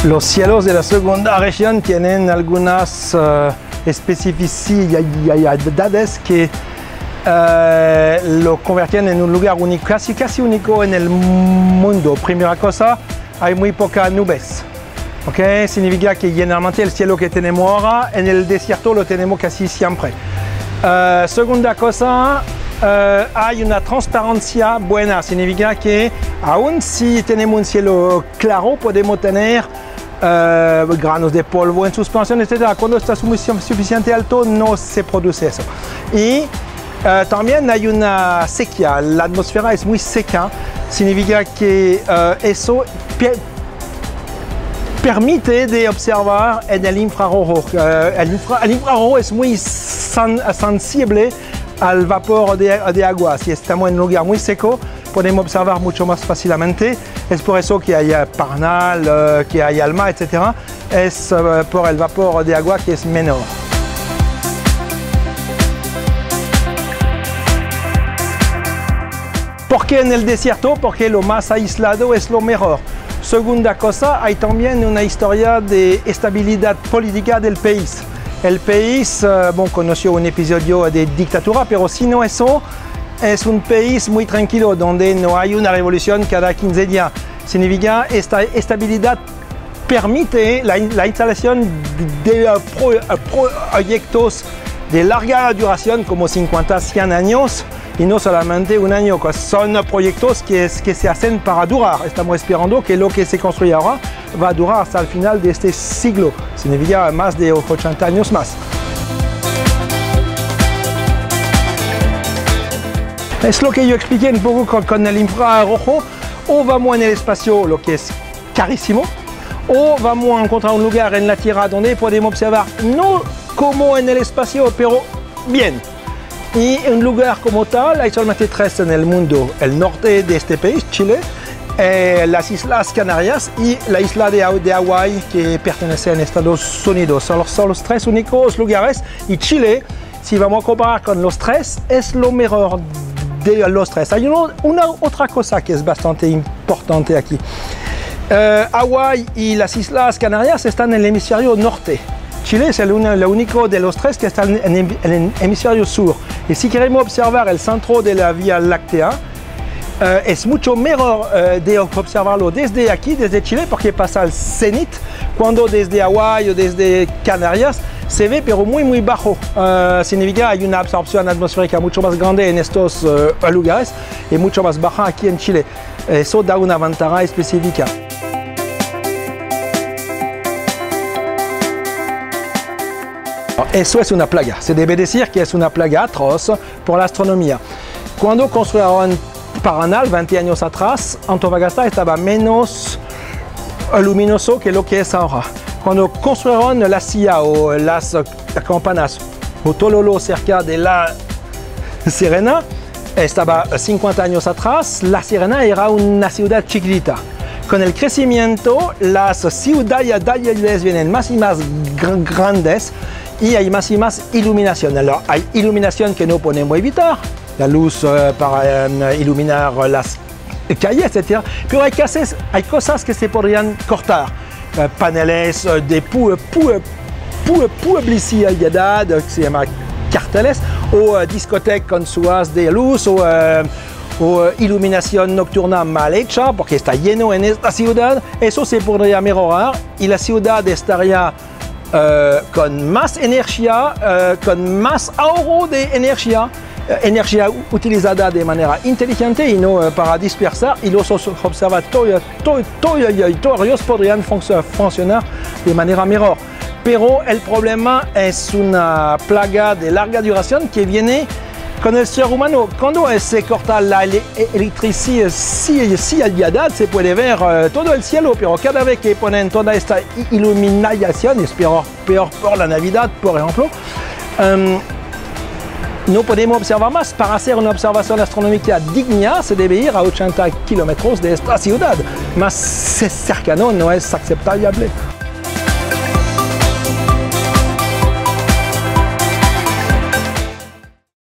Los cielos de la segunda región tienen algunas especificidades que lo convierten en un lugar único, casi único en el mundo. Primera cosa, hay muy pocas nubes. ¿Okay? Significa que generalmente el cielo que tenemos ahora en el desierto lo tenemos casi siempre. Segunda cosa, hay una transparencia buena. Significa que aun si tenemos un cielo claro, podemos tener granos de polvo en suspensión, etc. Cuando está suficientemente alto no se produce eso. Y también hay una sequía, la atmósfera es muy seca, significa que eso permite de observar en el infrarrojo. El infrarrojo es muy sensible al vapor de agua. Si estamos en un lugar muy seco, podemos observar mucho más fácilmente. Es por eso que hay Parnal, que hay Alma, etc. Es por el vapor de agua que es menor. ¿Por qué en el desierto? Porque lo más aislado es lo mejor. Segunda cosa, hay también una historia de estabilidad política del país. El país, conoció un episodio de dictadura, pero si no eso, es un país muy tranquilo, donde no hay una revolución cada 15 días. Significa que esta estabilidad permite la instalación de proyectos de larga duración, como 50, 100 años, y no solamente un año. Son proyectos que se hacen para durar. Estamos esperando que lo que se construye ahora va a durar hasta el final de este siglo. Significa más de 80 años más. Es lo que yo expliqué un poco con el infrarrojo. O vamos en el espacio, lo que es carísimo, o vamos a encontrar un lugar en la Tierra donde podemos observar, no como en el espacio, pero bien. Y un lugar como tal, hay solamente 3 en el mundo: el norte de este país, Chile, las Islas Canarias y la isla de Hawái, que pertenece a Estados Unidos. Son los 3 únicos lugares, y Chile, si vamos a comparar con los 3, es lo mejor de los 3. Hay una otra cosa que es bastante importante aquí. Hawái y las Islas Canarias están en el hemisferio norte. Chile es el único de los 3 que está en el hemisferio sur. Y si queremos observar el centro de la Vía Láctea, es mucho mejor de observarlo desde aquí, desde Chile, porque pasa al cenit, cuando desde Hawái o desde Canarias se ve, pero muy bajo. Significa que hay una absorción atmosférica mucho más grande en estos lugares y mucho más baja aquí en Chile. Eso da una ventaja específica. Eso es una plaga. Se debe decir que es una plaga atroz por la astronomía. Cuando construyeron Paranal 20 años atrás, Antofagasta estaba menos luminoso que lo que es ahora. Cuando construyeron la CIA o las campanas o Tololo cerca de la Sirena, estaba 50 años atrás, la Sirena era una ciudad chiquitita. Con el crecimiento, las ciudades vienen más y más grandes y hay más y más iluminación. Alors, hay iluminación que no podemos evitar, la luz para iluminar las calles, etc. Pero hay cosas que se podrían cortar. Paneles de publicidad, que se llama carteles, o discotecas con su haz de luz, o iluminación nocturna mal hecha, porque está lleno en esta ciudad. Eso se podría mejorar y la ciudad estaría con más energía, con más ahorro de energía utilizada de manera inteligente y no para dispersar, y los observatorios podrían funcionar de manera mejor. Pero el problema es una plaga de larga duración que viene con el ser humano. Cuando se corta la electricidad, se puede ver todo el cielo, pero cada vez que ponen toda esta iluminación, es peor por la Navidad, por ejemplo, no podemos observar más. Para hacer una observación astronómica digna se debe ir a 80 kilómetros de esta ciudad. Más cercano no es aceptable.